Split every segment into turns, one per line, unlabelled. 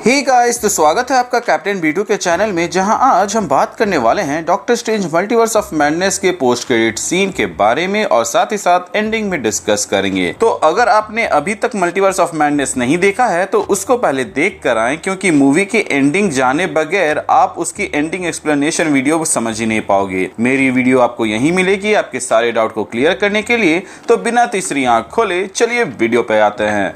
Hey guys, तो स्वागत है आपका कैप्टन B2 के चैनल में, जहां आज हम बात करने वाले हैं doctor strange multiverse of madness के पोस्ट क्रेडिट सीन के बारे में और साथ ही साथ एंडिंग में डिस्कस करेंगे। तो अगर आपने अभी तक मल्टीवर्स ऑफ मैडनेस नहीं देखा है तो उसको पहले देख कर आए, क्योंकि मूवी की एंडिंग जाने बगैर आप उसकी एंडिंग एक्सप्लेनेशन वीडियो समझ ही नहीं पाओगे। मेरी वीडियो आपको यही मिलेगी आपके सारे डाउट को क्लियर करने के लिए। तो बिना तीसरी आंख खोले चलिए वीडियो पे आते हैं।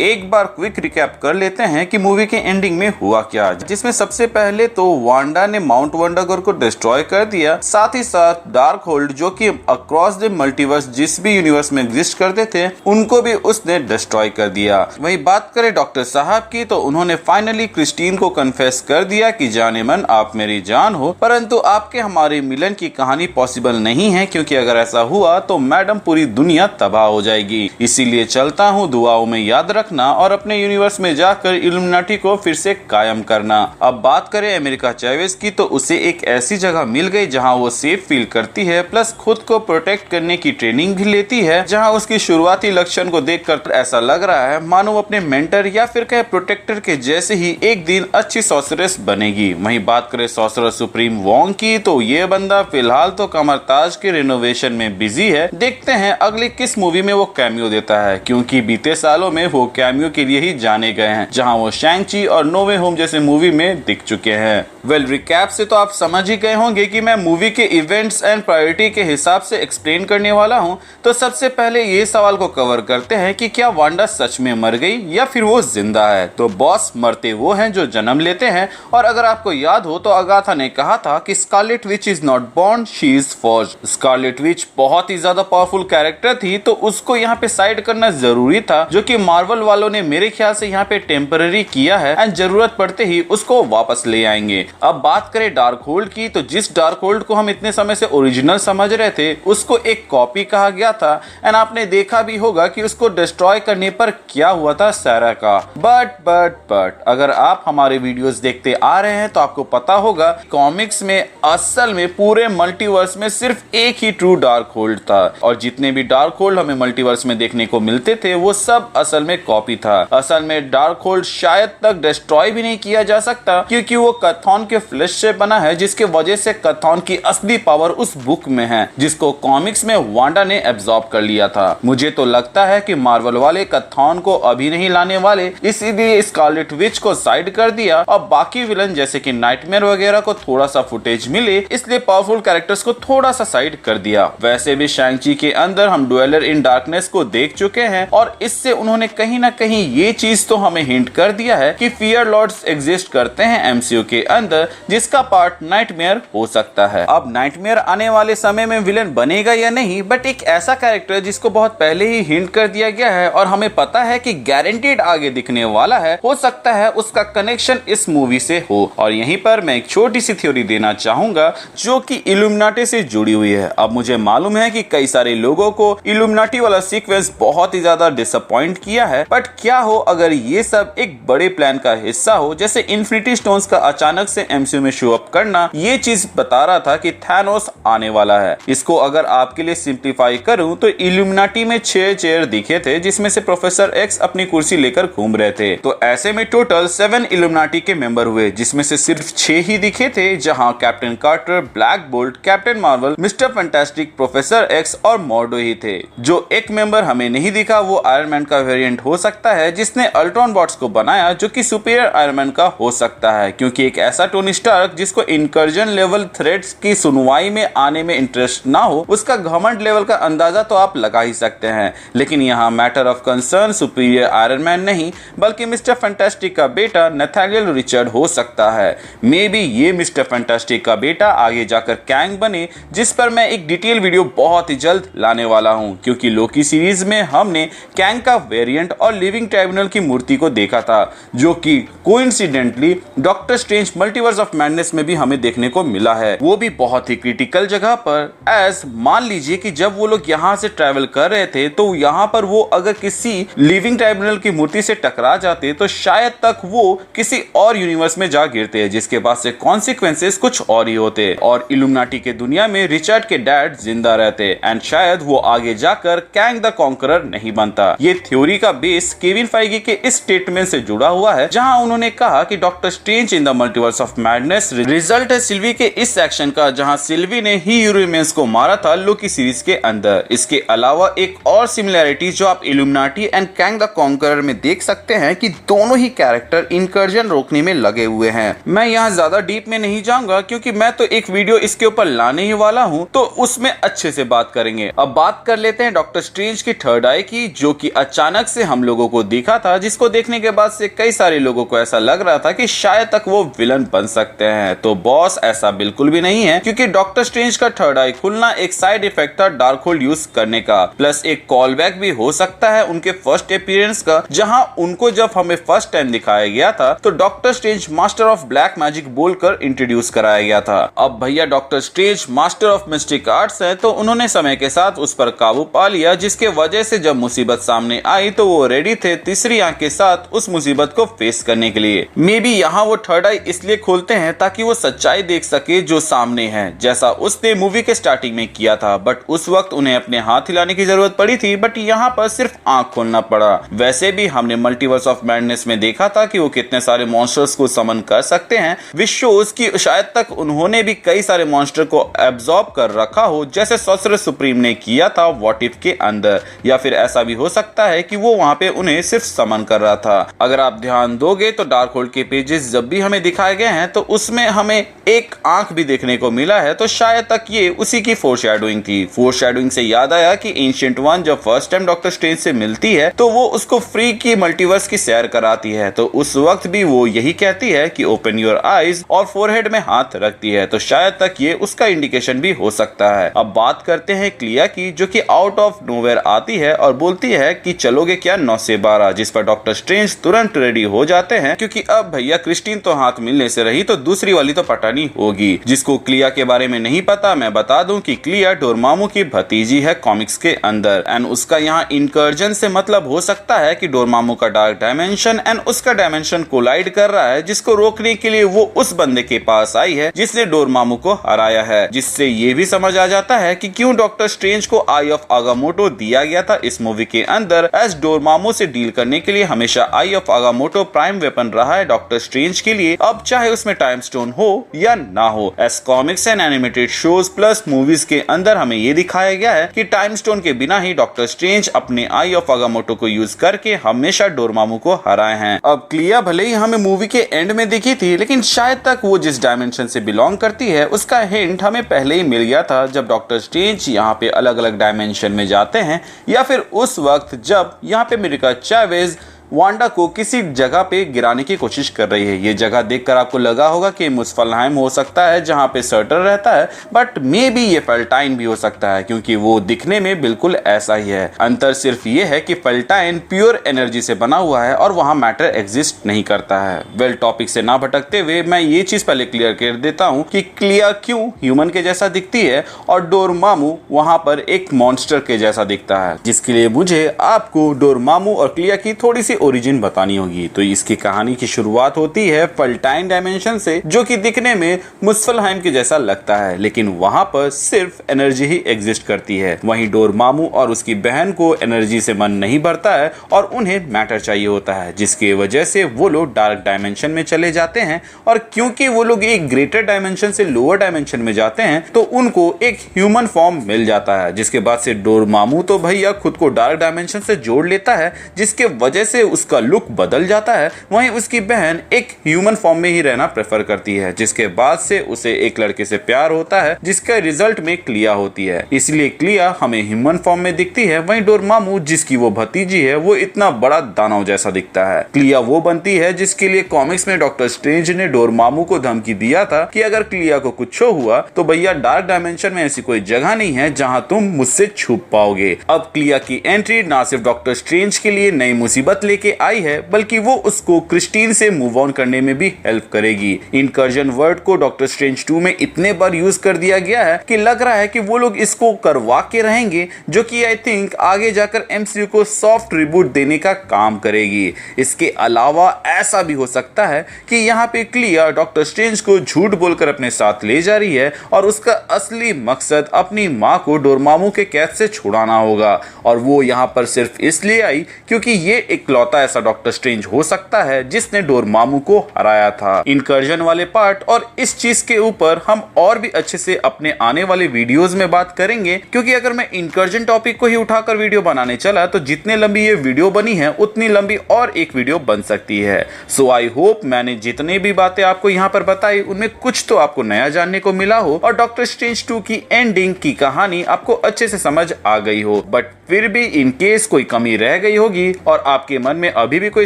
एक बार क्विक रिकैप कर लेते हैं कि मूवी के एंडिंग में हुआ क्या, जिसमें सबसे पहले तो वांडा ने माउंट वंडागोर को डिस्ट्रॉय कर दिया। साथ ही साथ डार्क होल्ड जो कि अक्रॉस द मल्टीवर्स जिस भी यूनिवर्स में एग्जिस्ट करते थे उनको भी उसने डिस्ट्रॉय कर दिया। वही बात करें डॉक्टर साहब की, तो उन्होंने फाइनली क्रिस्टीन को कन्फेस कर दिया कि जाने मन आप मेरी जान हो, परंतु आपके हमारे मिलन की कहानी पॉसिबल नहीं है, क्योंकि अगर ऐसा हुआ तो मैडम पूरी दुनिया तबाह हो जाएगी। इसीलिए चलता हूँ, दुआओं में याद रखना और अपने यूनिवर्स में जाकर इल्यूमिनाटी को फिर से कायम करना। अब बात करें अमेरिका चैवेज की, तो उसे एक ऐसी जगह मिल गई जहां वो सेफ फील करती है, प्लस खुद को प्रोटेक्ट करने की ट्रेनिंग भी लेती है, जहां उसकी शुरुआती लक्षण को देखकर ऐसा लग रहा है मानो अपने मेंटर या फिर कहे प्रोटेक्टर के जैसे ही एक दिन अच्छी सॉर्सरेस बनेगी। वहीं बात करें सॉर्सरर सुप्रीम वोंग की, तो ये बंदा फिलहाल तो कमरताज के रिनोवेशन में बिजी है। देखते हैं अगली किस मूवी में वो कैमियो देता है, क्योंकि बीते सालों में वो कैमियो के लिए ही जाने गए हैं, जहां वो शैंग-ची और नो वे होम जैसे मूवी में दिख चुके हैं। रिकैप से तो आप समझ ही गए होंगे कि मैं मूवी के इवेंट्स एंड प्रायोरिटी के हिसाब से एक्सप्लेन करने वाला हूं। तो सबसे पहले ये सवाल को कवर करते हैं कि क्या वांडा सच में मर गई या फिर वो जिंदा है। तो बॉस मरते वो हैं जो जन्म लेते हैं, और अगर आपको याद हो तो अगाथा ने कहा था कि Scarlet which is not born, she is forged. Scarlet Witch बहुत ही ज्यादा पावरफुल कैरेक्टर थी, तो उसको यहाँ पे साइड करना जरूरी था, जो कि मार्वल वालों ने मेरे ख्याल से यहाँ पे टेम्पररी किया है एंड जरूरत पड़ते ही उसको वापस ले आएंगे। अब बात करें डार्क होल्ड की, तो जिस डार्क होल्ड को हम इतने समय से ओरिजिनल समझ रहे थे उसको एक कॉपी कहा गया था, एंड आपने देखा भी होगा कि उसको डिस्ट्रॉय करने पर क्या हुआ था सारा का। बट अगर आप हमारे वीडियोस देखते आ रहे हैं तो आपको पता होगा कॉमिक्स में असल में पूरे मल्टीवर्स में सिर्फ एक ही ट्रू डार्क होल्ड था, और जितने भी डार्क होल्ड हमें मल्टीवर्स में देखने को मिलते थे वो सब असल में कॉपी था। असल में डार्क होल्ड शायद तक डिस्ट्रॉय भी नहीं किया जा सकता, क्योंकि वो कथॉन के फ्लैश से बना है, जिसके वजह से कथॉन की असली पावर उस बुक में है, जिसको कॉमिक्स में वांडा ने एब्जॉर्ब कर लिया था। मुझे तो लगता है कि मार्वल वाले कथॉन को अभी नहीं लाने वाले, इसीलिए स्कारलेट विच को साइड कर दिया और बाकी विलन जैसे कि नाइटमेयर वगैरह को थोड़ा सा फुटेज मिले, इसलिए पावरफुल कैरेक्टर्स को थोड़ा सा साइड कर दिया। वैसे भी शैंग-ची के अंदर हम ड्वेलर इन डार्कनेस को देख चुके हैं, और इससे उन्होंने कहीं ना कहीं ये चीज तो हमें हिंट कर दिया है कि फियर लॉर्ड्स एग्जिस्ट करते हैं एमसीयू के अंदर, जिसका पार्ट नाइटमेयर हो सकता है। अब नाइटमेयर आने वाले समय में विलेन बनेगा या नहीं, बट एक ऐसा कैरेक्टर जिसको बहुत पहले ही हिंट कर दिया गया है और हमें पता है कि गारंटीड आगे दिखने वाला है, हो सकता है उसका कनेक्शन इस मूवी से हो। और यहीं पर मैं एक छोटी सी थ्योरी देना चाहूंगा जो कि इल्यूमिनाटी से जुड़ी हुई है। अब मुझे मालूम है कि कई सारे लोगों को इल्यूमिनाटी वाला सीक्वेंस बहुत ही ज्यादा डिसअपॉइंट किया है, बट क्या हो अगर ये सब एक बड़े प्लान का हिस्सा हो, जैसे इन्फिनिटी स्टोन्स का अचानक से एमसीयू में शो अप करना। ये चीज बता रहा था कि थैनोस आने वाला है। इसको अगर आपके लिए सिंप्लीफाई करूं तो इल्यूमिनाटी में 6 चेयर दिखे थे, जिसमें से प्रोफेसर एक्स अपनी कुर्सी लेकर घूम रहे थे। तो ऐसे में टोटल 7 इल्यूमिनाटी के मेंबर हुए, जिसमें से सिर्फ 6 ही दिखे थे, जहां Captain Carter, Black Bolt, Captain Marvel, Mister Fantastic, Professor X और मॉर्डो ही थे। जो एक मेंबर हमें नहीं दिखा वो आयरन मैन का वेरिएंट हो सकता है, जिसने अल्ट्रॉन बॉट्स को बनाया, जो कि सुपीरियर आयरन मैन का हो सकता है, क्योंकि एक ऐसा टोनी स्टार्क जिसको इंकर्जन लेवल थ्रेट्स की सुनवाई में आने में इंटरेस्ट ना हो, उसका घमंड लेवल का अंदाजा तो आप लगा ही सकते हैं। लेकिन यहाँ matter of concern superior iron man नहीं, बल्कि मिस्टर फैंटास्टिक का बेटा नथानियल रिचर्ड हो सकता है। मे बी ये मिस्टर फैंटास्टिक का बेटा आगे जाकर कैंग बने, जिस पर मैं एक डिटेल वीडियो बहुत ही जल्द लाने वाला हूँ, क्योंकि लोकी सीरीज में हमने कैंग का वेरिएंट और लिविंग ट्राइब्यूनल की मूर्ति को देखा था, जो कि coincidentally doctor strange multiverse of madness में भी हमें देखने को मिला है, वो भी बहुत ही क्रिटिकल जगह पर। एज मान लीजिए कि जब वो लोग यहाँ से ट्रैवल कर रहे थे, तो यहाँ पर वो अगर किसी लिविंग ट्राइब्यूनल की मूर्ति से टकरा जाते तो शायद तक वो किसी और यूनिवर्स में जा गिरते, जिसके बाद से कॉन्सिक्वेंसेस कुछ और ही होते, और इल्यूमिनाटी के दुनिया में रिचर्ड के डैड जिंदा रहते, एंड शायद वो आगे जाकर कैंग द कॉन्करर नहीं बनता। ये थ्योरी का बेस केविन फाइगी के इस स्टेटमेंट से जुड़ा हुआ है, जहां उन्होंने कहा कि doctor strange in the multiverse of madness result है सिल्वी के इस एक्शन का, जहां सिल्वी ने ही यूरेनियंस को मारा था लोकी सीरीज के अंदर। इसके अलावा एक और सिमिलैरिटी जो आप illuminati and Kang the conqueror में देख सकते हैं कि दोनों ही कैरेक्टर इनकर्जन रोकने में लगे हुए हैं। मैं यहाँ ज्यादा डीप में नहीं जाऊंगा क्योंकि मैं तो एक वीडियो इसके ऊपर लाने ही वाला हूँ, तो उसमें अच्छे से बात करेंगे। अब बात कर लेते हैं डॉक्टर स्ट्रेंज की थर्ड आई की, जो कि अचानक से हम लोगों को दिखा था, जिसको देखने के बाद से कई सारे लोगों को ऐसा लग रहा था कि शायद तक वो विलन बन सकते हैं। तो बॉस ऐसा बिल्कुल भी नहीं है, क्योंकि डॉक्टर स्ट्रेंज का थर्ड आई खुलना एक साइड इफेक्ट था डार्क होल्ड यूज करने का, प्लस एक कॉल बैक भी हो सकता है उनके फर्स्ट अपीयरेंस का, जहां उनको जब हमें फर्स्ट टाइम दिखाया गया था तो doctor strange master of black magic बोलकर इंट्रोड्यूस कराया गया था। अब भैया doctor strange master of mistake arts है, तो उन्होंने समय के साथ उस पर काबू पा लिया, जिसके वजह से जब मुसीबत सामने आई तो वो रेडी थे तीसरी आंख के साथ उस मुसीबत को फेस करने के लिए। मे बी यहाँ वो थर्ड आई इसलिए खोलते हैं ताकि वो सच्चाई देख सके जो सामने है, जैसा उसने मूवी के स्टार्टिंग में किया था। बट उस वक्त उन्हें अपने हाथ हिलाने की जरूरत पड़ी थी, बट यहाँ पर सिर्फ आंख खोलना पड़ा। वैसे भी हमने मल्टीवर्स ऑफ मैडनेस में देखा था कि वो कितने सारे मॉन्स्टर्स को समन कर सकते हैं, विच शोज कि शायद तक उन्होंने भी कई सारे मॉन्स्टर को एब्जॉर्ब कर रखा हो, जैसे सॉर्सरर सुप्रीम ने किया था व्हाट इफ के अंदर। या फिर ऐसा भी हो सकता है कि वो वहां पे उन्हें सिर्फ समन कर रहा था। अगर आप ध्यान दोगे तो डार्क होल्ड के पेजेस जब भी हमें दिखाए गए हैं तो उसमें हमें एक आंख भी देखने को मिला है, तो शायद तक ये उसी की फोरशैडोइंग थी। फोरशैडोइंग से याद आया कि एंशिएंट वन जब फर्स्ट टाइम डॉक्टर स्ट्रेंज से मिलती है तो वो उसको फ्री की मल्टीवर्स की सैर कराती है, तो उस वक्त भी वो यही कहती है कि ओपन योर आईज और फोरहेड में हाथ रखती है, तो शायद तक ये उसका इंडिकेशन भी हो सकता है। अब बात करते हैं क्लिया की, जो कि आउट ऑफ नोवेयर आती है और बोलती है कि चलोगे क्या 9 से 12, जिस पर डॉक्टर स्ट्रेंज तुरंत रेडी हो जाते हैं, क्योंकि अब भैया क्रिस्टीन तो हाथ मिलने से रही तो दूसरी वाली तो पटानी होगी। जिसको क्लिया के बारे में नहीं पता, मैं बता दूं कि क्लिया डोरमामू की भतीजी है कॉमिक्स के अंदर, एंड उसका यहाँ इनकर्जन से मतलब हो सकता है कि डोरमामू का डार्क डायमेंशन एंड उसका डायमेंशन कोलाइड कर रहा है, जिसको रोकने के लिए वो उस बंदे के पास आई है जिसने डोरमामू को हराया है। जिससे ये भी समझ आ जाता है कि क्यों डॉक्टर स्ट्रेंज को आई ऑफ आगामोटो दिया गया था इस मूवी के अंदर, एज डोरमामू से डील करने के लिए हमेशा आई ऑफ आगामोटो प्राइम वेपन रहा है डॉक्टर स्ट्रेंज के लिए, अब चाहे उसमें टाइम स्टोन हो या ना हो। As comics and animated shows plus movies के अंदर हमें ये दिखाया गया है कि टाइम स्टोन के बिना ही डॉक्टर स्ट्रेंज अपने आई ऑफ आगामोटो को यूज करके हमेशा डोरमामू को हराए हैं। अब क्लिया भले ही हमें मूवी के एंड में दिखी थी, लेकिन शायद तक वो जिस डायमेंशन से बिलोंग करती है उसका हिंट हमें पहले ही मिल गया था जब डॉक्टर स्ट्रेंज यहाँ पे अलग अलग डायमेंशन में जाते हैं, या फिर उस वक्त जब यहाँ पे अमेरिका चैवेज वांडा को किसी जगह पे गिराने की कोशिश कर रही है। ये जगह देखकर आपको लगा होगा कि मुस्फलहाइम हो सकता है जहां पे सर्टर रहता है, बट मे बी ये फेल्टाइन भी हो सकता है, क्योंकि वो दिखने में बिल्कुल ऐसा ही है। अंतर सिर्फ ये है कि फेल्टाइन प्योर एनर्जी से बना हुआ है और वहां मैटर एग्जिस्ट नहीं करता है। वेल, टॉपिक से ना भटकते हुए मैं ये चीज पहले क्लियर कर देता हूँ कि क्लिया क्यों ह्यूमन के जैसा दिखती है और डोरमामू वहां पर एक मॉन्स्टर के जैसा दिखता है, जिसके लिए मुझे आपको डोरमामू और क्लिया की थोड़ी सी ओरिजिन बतानी होगी। तो इसकी कहानी की शुरुआत होती है फेल्टाइन डायमेंशन से, जो कि दिखने में मुस्फलहाइम के जैसा लगता है, लेकिन वहां पर सिर्फ एनर्जी ही एग्जिस्ट करती है। वहीं डोरमामू और उसकी बहन को एनर्जी से मन नहीं भरता है और उन्हें मैटर चाहिए होता है, जिसकी वजह से वो लोग डार्क डायमेंशन में चले जाते हैं। और क्योंकि वो लोग एक ग्रेटर डायमेंशन से लोअर डायमेंशन में जाते हैं तो उनको एक ह्यूमन फॉर्म मिल जाता है, जिसके बाद से डोरमामू तो भैया खुद को डार्क डायमेंशन से जोड़ लेता है, जिसके वजह से उसका लुक बदल जाता है। वहीं उसकी बहन एक ह्यूमन फॉर्म में ही रहना प्रेफर करती है, जिसके बाद से उसे एक लड़के से प्यार होता है, जिसका रिजल्ट में क्लिया होती है। इसलिए क्लिया हमें ह्यूमन फॉर्म में दिखती है। वहीं डोरमामू जिसकी वो भतीजी है वो इतना बड़ा दानव जैसा दिखता है। क्लिया वो बनती है जिसके लिए कॉमिक्स में डॉक्टर स्ट्रेंज ने डोरमामू को धमकी दिया था कि अगर क्लिया को कुछ हुआ तो भैया डार्क डायमेंशन में ऐसी कोई जगह नहीं है जहां तुम मुझसे छुप पाओगे। अब क्लिया की एंट्री ना सिर्फ डॉक्टर स्ट्रेंज के लिए नई मुसीबत लेके आई है, बल्कि वो उसको क्रिस्टीन से मूव ऑन करने में भी हेल्प करेगी। इनकर्जन वर्ड को डॉक्टर स्ट्रेंज 2 में इतने बार यूज कर दिया गया है कि लग रहा है कि वो लोग इसको करवा के रहेंगे, जो कि आई थिंक आगे जाकर एमसीयू को सॉफ्ट रिबूट देने का काम करेगी। इसके अलावा ऐसा भी हो सकता है कि यहाँ पे क्लिया डॉक्टर स्ट्रेंज को झूठ बोलकर अपने साथ ले जा रही है और उसका असली मकसद अपनी माँ को डोरमामू के कैद से छुड़ाना होगा, और वो यहाँ पर सिर्फ इसलिए आई क्योंकि ये इकलौता इकलौता ऐसा डॉक्टर स्ट्रेंज हो सकता है जिसने डोरमामू को हराया था। इनकर्जन वाले पार्ट और इस चीज के ऊपर हम और भी अच्छे से अपने आने वाले वीडियोस में बात करेंगे, क्योंकि अगर मैं इनकर्जन टॉपिक को ही उठाकर वीडियो बनाने चला तो जितने लंबी ये वीडियो बनी है उतनी लंबी और एक वीडियो बन सकती है। सो आई होप मैंने जितने भी बातें आपको यहाँ पर बताई उनमें कुछ तो आपको नया जानने को मिला हो और डॉक्टर स्ट्रेंज 2 की एंडिंग की कहानी आपको अच्छे से समझ आ गई हो। बट फिर भी इन केस कोई कमी रह गई होगी और आपके मन में अभी भी कोई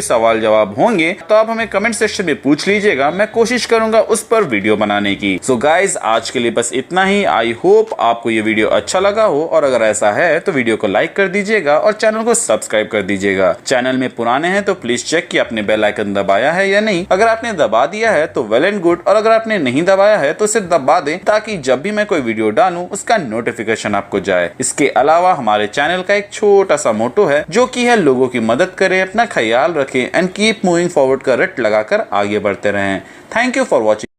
सवाल जवाब होंगे तो आप हमें कमेंट सेक्शन में पूछ लीजिएगा, मैं कोशिश करूंगा उस पर वीडियो बनाने की। सो गाइज आज के लिए बस इतना ही। आई होप आपको ये वीडियो अच्छा लगा हो और अगर ऐसा है तो वीडियो को लाइक कर दीजिएगा और चैनल को सब्सक्राइब कर दीजिएगा। चैनल में पुराने हैं तो प्लीज चेक कि आपने बेल आइकन दबाया है या नहीं। अगर आपने दबा दिया है तो वेल एंड गुड, और अगर आपने नहीं दबाया है तो इसे दबा दें ताकि जब भी मैं कोई वीडियो डालूं उसका नोटिफिकेशन आपको जाए। इसके अलावा हमारे चैनल का एक छोटा सा मोटो है जो कि है लोगों की मदद करें, अपना ख्याल रखें एंड कीप मूविंग फॉरवर्ड का रट लगाकर आगे बढ़ते रहें। Thank you for watching.